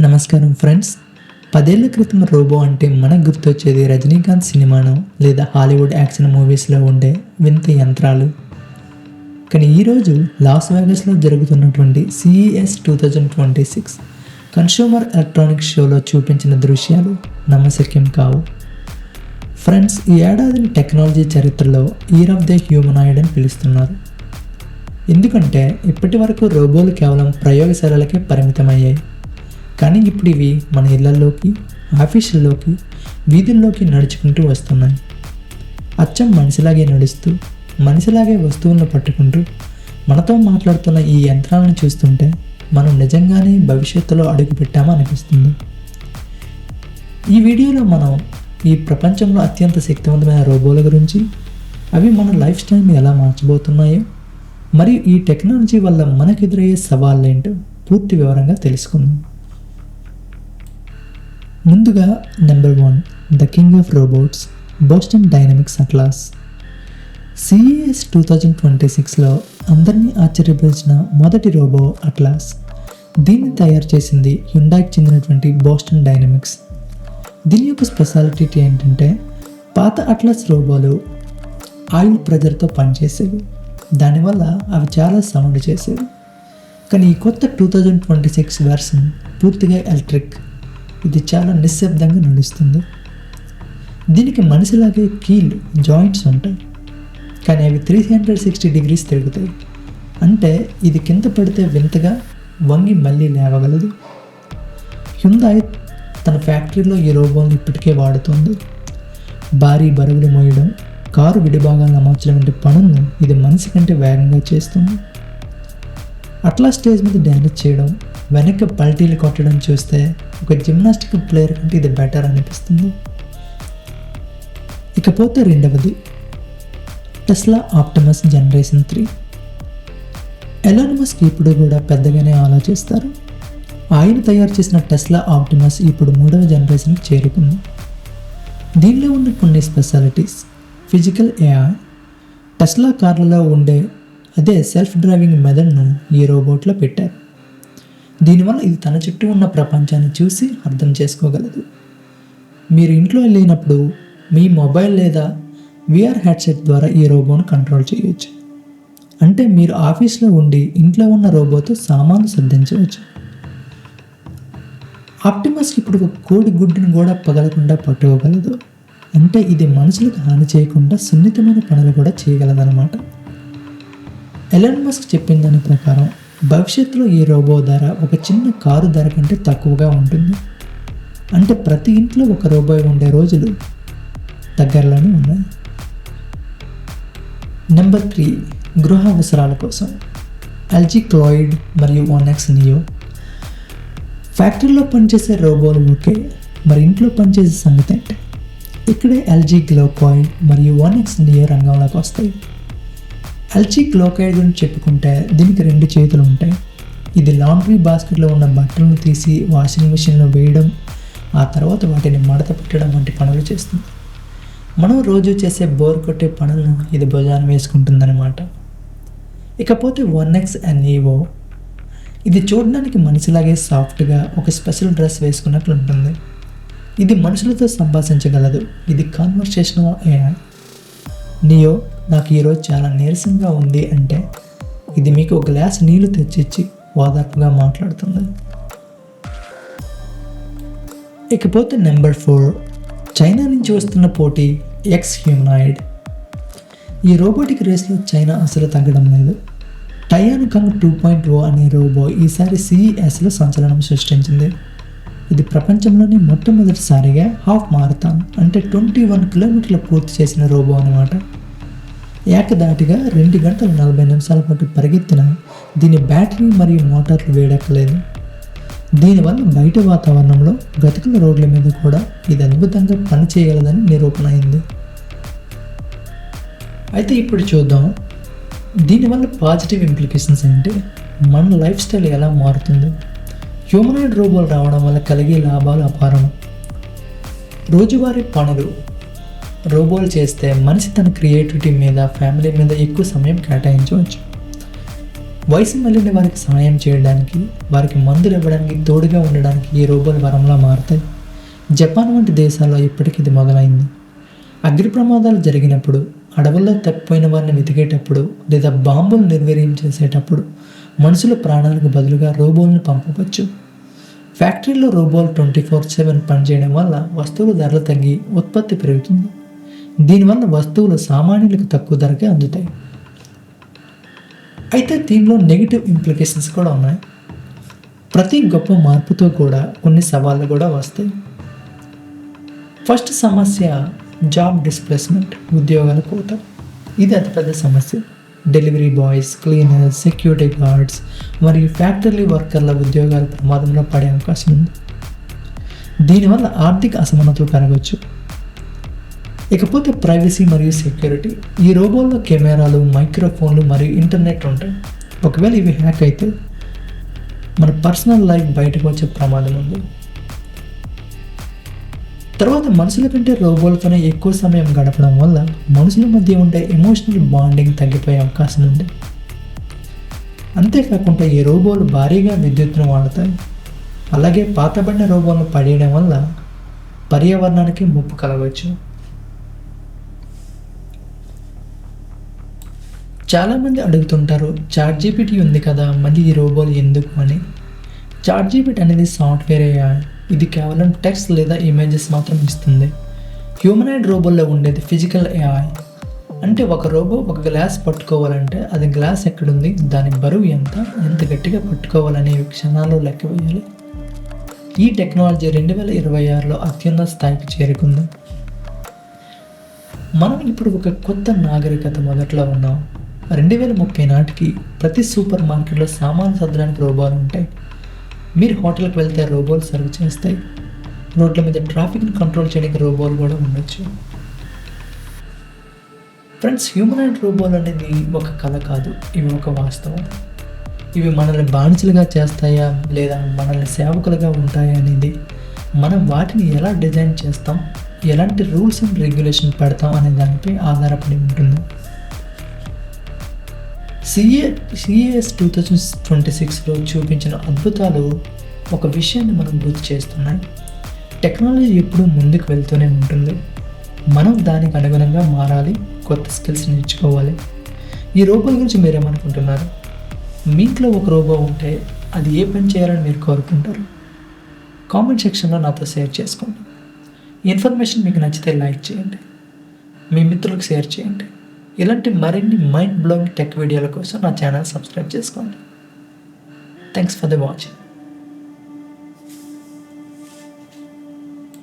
నమస్కారం ఫ్రెండ్స్. 10 ఏళ్ల క్రితం రోబో అంటే మనకు గుర్తొచ్చేది రజనీకాంత్ సినిమానో లేదా హాలీవుడ్ యాక్షన్ మూవీస్లో ఉండే వింత యంత్రాలు. కానీ ఈరోజు లాస్ వేగస్లో జరుగుతున్నటువంటి CES 2026 కన్స్యూమర్ ఎలక్ట్రానిక్స్ షోలో చూపించిన దృశ్యాలు నమ్మశక్యం కావు. ఫ్రెండ్స్, ఈ ఏడాదిని టెక్నాలజీ చరిత్రలో ఇయర్ ఆఫ్ ద హ్యూమనాయిడ్ అని పిలుస్తున్నారు. ఎందుకంటే ఇప్పటి వరకు రోబోలు కేవలం ప్రయోగశాలలకే పరిమితమయ్యాయి. కానీ ఇప్పుడు ఇవి మన ఇళ్లలోకి, ఆఫీసుల్లోకి, వీధుల్లోకి నడుచుకుంటూ వస్తున్నాయి. అచ్చం మనిషిలాగే నడుస్తూ, మనిషిలాగే వస్తువులను పట్టుకుంటూ మనతో మాట్లాడుతున్న ఈ యంత్రాలను చూస్తుంటే మనం నిజంగానే భవిష్యత్తులో అడుగుపెట్టామా అనిపిస్తుంది. ఈ వీడియోలో మనం ఈ ప్రపంచంలో అత్యంత శక్తివంతమైన రోబోల గురించి, అవి మన లైఫ్ స్టైల్ని ఎలా మార్చబోతున్నాయో, మరియు ఈ టెక్నాలజీ వల్ల మనకు ఎదురయ్యే సవాళ్ళేంటో పూర్తి వివరంగా తెలుసుకుందాం. ముందుగా number 1, the king of robots, Boston dynamics atlas. CES 2026లో అందరినీ ఆశ్చర్యపరిచిన మొదటి రోబో అట్లాస్. దీన్ని తయారు చేసింది హ్యుండాయికి చెందినటువంటి బోస్టన్ డైనమిక్స్. దీని యొక్క స్పెషాలిటీ ఏంటంటే, పాత అట్లాస్ రోబోలు ఆయిల్ ప్రెజర్తో పనిచేసేవి. దానివల్ల అవి చాలా సౌండ్ చేసేవి. కానీ ఈ కొత్త 2026 వెర్షన్ పూర్తిగా ఎలక్ట్రిక్. ఇది చాలా నిశ్శబ్దంగా నడుస్తుంది. దీనికి మనిషిలాగే కీల్, జాయింట్స్ ఉంటాయి, కానీ అవి 360 degrees తిరుగుతాయి. అంటే ఇది కింద పడితే వింతగా వంగి మళ్ళీ లేవగలదు. హ్యుందాయ్ తన ఫ్యాక్టరీలో ఈ రోబోని ఇప్పటికే వాడుతుంది. భారీ బరువులు మోయడం, కారు విడిభాగాలను అమర్చడం వంటి పనులను ఇది మనిషి కంటే వేగంగా చేస్తుంది. అట్లా స్టేజ్ మీద డ్యాన్స్ చేయడం, వెనక్కి పల్టీలు కొట్టడం చూస్తే ఒక జిమ్నాస్టిక్ ప్లేయర్ కంటే ఇది బెటర్ అనిపిస్తుంది. ఇకపోతే రెండవది, Tesla Optimus generation 3. Elon Musk ఇప్పుడు కూడా పెద్దగానే ఆలోచిస్తారు. ఆయన తయారు చేసిన టెస్లా ఆప్టిమస్ ఇప్పుడు 3వ జనరేషన్కి చేరుకుంది. దీనిలో ఉన్న కొన్ని స్పెషాలిటీస్: ఫిజికల్ AI, టెస్లా కార్లలో ఉండే అదే సెల్ఫ్ డ్రైవింగ్ మెథడ్ను ఈ రోబోట్లో పెట్టారు. దీనివల్ల ఇది తన చుట్టూ ఉన్న ప్రపంచాన్ని చూసి అర్థం చేసుకోగలదు. మీరు ఇంట్లో లేనప్పుడు మీ మొబైల్ లేదా VR హెడ్సెట్ ద్వారా ఈ రోబోను కంట్రోల్ చేయవచ్చు. అంటే మీరు ఆఫీస్లో ఉండి ఇంట్లో ఉన్న రోబోతో సామాన్లు సిద్ధించవచ్చు. ఆప్టిమస్కి ఇప్పుడు ఒక కోడి గుడ్డును కూడా పగలకుండా పట్టుకోగలదు. అంటే ఇది మనుషులకు హాని చేయకుండా సున్నితమైన పనులు కూడా చేయగలదన్నమాట. ఎలాన్ మస్క్ చెప్పిన దాని ప్రకారం భవిష్యత్తులో ఈ రోబో ధర ఒక చిన్న కారు ధర కంటే తక్కువగా ఉంటుంది. అంటే ప్రతి ఇంట్లో ఒక రోబో ఉండే రోజులు దగ్గరలోనే ఉన్నాయి. నెంబర్ 3, గృహ అవసరాల కోసం LG క్లాయిడ్ మరియు 1X నియో. ఫ్యాక్టరీలో పనిచేసే రోబోలు ఓకే, మరి ఇంట్లో పనిచేసే సంగతి అంటే ఇక్కడే LG గ్లోకాయిడ్ మరియు 1X నియో రంగంలోకి వస్తాయి. LG గ్లోకాయిడ్ గురించి చెప్పుకుంటే దీనికి 2 చేతులు ఉంటాయి. ఇది లాండ్రీ బాస్కెట్లో ఉన్న బట్టలను తీసి వాషింగ్ మిషన్లో వేయడం, ఆ తర్వాత వాటిని మడత పెట్టడం వంటి పనులు చేస్తుంది. మనం రోజు చేసే బోర్ కొట్టే పనులను ఇది భుజాన వేసుకుంటుందన్నమాట. ఇకపోతే 1X NEO. ఇది చూడడానికి మనిషిలాగే సాఫ్ట్గా ఒక స్పెషల్ డ్రెస్ వేసుకున్నట్లు ఉంటుంది. ఇది మనుషులతో సంభాషించగలదు. ఇది కాన్వర్సేషనల్ AI. నియో, నాకు ఈరోజు చాలా నీరసంగా ఉంది అంటే ఇది మీకు ఒక గ్లాస్ నీళ్లు తెచ్చిచ్చి ఓదార్పుగా మాట్లాడుతుంది. ఇకపోతే నెంబర్ 4, చైనా నుంచి వస్తున్న పోటీ ఎక్స్ హ్యూమనాయిడ్. ఈ రోబోటిక్ రేస్లో చైనా అసలు తగ్గడం లేదు. టయాన్ కంగ్ 2.0 అనే రోబో ఈసారి CESలో సంచలనం సృష్టించింది. ఇది ప్రపంచంలోనే మొట్టమొదటిసారిగా హాఫ్ మారథాన్ అంటే 21 కిలోమీటర్లు పూర్తి చేసిన రోబో అన్నమాట. ఏకదాటిగా 2 గంటల 40 నిమిషాల పాటు పరిగెత్తిన దీని బ్యాటరీ మరియు మోటార్లు వేడెక్కలేదు. దీనివల్ల బయట వాతావరణంలో గతుకుల రోడ్ల మీద కూడా ఇది అద్భుతంగా పనిచేయగలదని నిరూపణ అయింది. అయితే ఇప్పుడు చూద్దాం, దీనివల్ల పాజిటివ్ ఇంప్లికేషన్స్ ఏంటి, మన లైఫ్ స్టైల్ ఎలా మారుతుంది. హ్యూమనాయిడ్ రోబోలు రావడం వల్ల కలిగే లాభాలు అపారం. రోజువారీ పనులు రోబోలు చేస్తే మనిషి తన క్రియేటివిటీ మీద, ఫ్యామిలీ మీద ఎక్కువ సమయం కేటాయించవచ్చు. వయసు మళ్ళిన వారికి సహాయం చేయడానికి, వారికి మందులు ఇవ్వడానికి, తోడుగా ఉండడానికి ఈ రోబోలు వరంలా మారుతాయి. జపాన్ వంటి దేశాల్లో ఇప్పటికీ ఇది మొదలైంది. అగ్ని ప్రమాదాలు జరిగినప్పుడు, అడవుల్లో తప్పిపోయిన వారిని వెతికేటప్పుడు లేదా బాంబులు నిర్వీర్యం చేసేటప్పుడు మనుషుల ప్రాణాలకు బదులుగా రోబోలను పంపవచ్చు. ఫ్యాక్టరీలో రోబోలు 24/7 పనిచేయడం వల్ల వస్తువుల ధరలు తగ్గి ఉత్పత్తి పెరుగుతుంది. దీనివల్ల వస్తువులు సామాన్యులకు తక్కువ ధరకే అందుతాయి. అయితే దీనిలో నెగిటివ్ ఇంప్లికేషన్స్ కూడా ఉన్నాయి. ప్రతి గొప్ప మార్పుతో కూడా కొన్ని సవాళ్ళు కూడా వస్తాయి. ఫస్ట్ సమస్య జాబ్ డిస్ప్లేస్మెంట్, ఉద్యోగాల కోత. ఇది అతిపెద్ద సమస్య. Delivery boys, cleaners, security guards మరియు ఫ్యాక్టరీ వర్కర్ల ఉద్యోగాలు ప్రమాదంలో పడే అవకాశం ఉంది. దీనివల్ల ఆర్థిక అసమానతలు పెరగవచ్చు. ఇకపోతే ప్రైవసీ మరియు సెక్యూరిటీ. ఈ రోబోల్లో కెమెరాలు, మైక్రోఫోన్లు మరియు ఇంటర్నెట్ ఉంటాయి. ఒకవేళ ఇవి హ్యాక్ అయితే మన పర్సనల్ లైఫ్ బయటకు వచ్చే ప్రమాదం ఉంది. తర్వాత మనుషుల కంటే రోబోలతోనే ఎక్కువ సమయం గడపడం వల్ల మనుషుల మధ్య ఉండే ఎమోషనల్ బాండింగ్ తగ్గిపోయే అవకాశం ఉంది. అంతేకాకుండా ఈ రోబోలు భారీగా విద్యుత్తును వాడతాయి. అలాగే పాతబడిన రోబోలను పడేయడం వల్ల పర్యావరణానికి ముప్పు కలగవచ్చు. చాలామంది అడుగుతుంటారు, చాట్‌జీపీటీ ఉంది కదా, మళ్ళీ ఈ రోబోలు ఎందుకు అని. చాట్‌జీపీటీ అనేది సాఫ్ట్వేర్ AI. ఇది కేవలం టెక్స్ట్ లేదా ఇమేజెస్ మాత్రం ఇస్తుంది. హ్యూమనాయిడ్ రోబోల్లో ఉండేది ఫిజికల్ AI. అంటే ఒక రోబో ఒక గ్లాస్ పట్టుకోవాలంటే అది గ్లాస్ ఎక్కడుంది, దాని బరువు ఎంత గట్టిగా పట్టుకోవాలనే క్షణాల్లో లెక్క వేయాలి. ఈ టెక్నాలజీ 2026లో అత్యున్నత స్థాయికి చేరుకుంది. మనం ఇప్పుడు ఒక కొత్త నాగరికత మొదట్లో ఉన్నాం. 2030 నాటికి ప్రతి సూపర్ మార్కెట్లో సామాను సర్దడానికి రోబోలు ఉంటాయి. మీరు హోటల్కి వెళ్తే రోబోలు సర్వ్ చేస్తాయి. రోడ్ల మీద ట్రాఫిక్ని కంట్రోల్ చేయడానికి రోబోలు కూడా ఉండొచ్చు. ఫ్రెండ్స్, హ్యూమనాయిడ్ రోబోలు అనేది ఒక కళ కాదు, ఇవి ఒక వాస్తవం. ఇవి మనల్ని బానిసలుగా చేస్తాయా లేదా మనల్ని సేవకులుగా ఉంటాయా అనేది మనం వాటిని ఎలా డిజైన్ చేస్తాం, ఎలాంటి రూల్స్ అండ్ రెగ్యులేషన్ పెడతాం అనే దానిపై ఆధారపడి ఉంటుంది. CES 2026లో చూపించిన అద్భుతాలు ఒక విషయాన్ని మనం గుర్తు చేస్తున్నాయి. టెక్నాలజీ ఎప్పుడూ ముందుకు వెళ్తూనే ఉంటుంది. మనం దానికి అనుగుణంగా మారాలి, కొత్త స్కిల్స్ నేర్చుకోవాలి. ఈ రోబోల గురించి మీరేమనుకుంటున్నారు? మీ ఇంట్లో ఒక రోబో ఉంటే అది ఏ పని చేయాలని మీరు కోరుకుంటారు? కామెంట్ సెక్షన్లో నాతో షేర్ చేసుకోండి. ఈ ఇన్ఫర్మేషన్ మీకు నచ్చితే లైక్ చేయండి, మీ మిత్రులకు షేర్ చేయండి. ఇలాంటి మరిన్ని మైండ్ బ్లోయింగ్ టెక్ వీడియోల కోసం నా ఛానల్ సబ్స్క్రైబ్ చేసుకోండి. Thanks for the watching.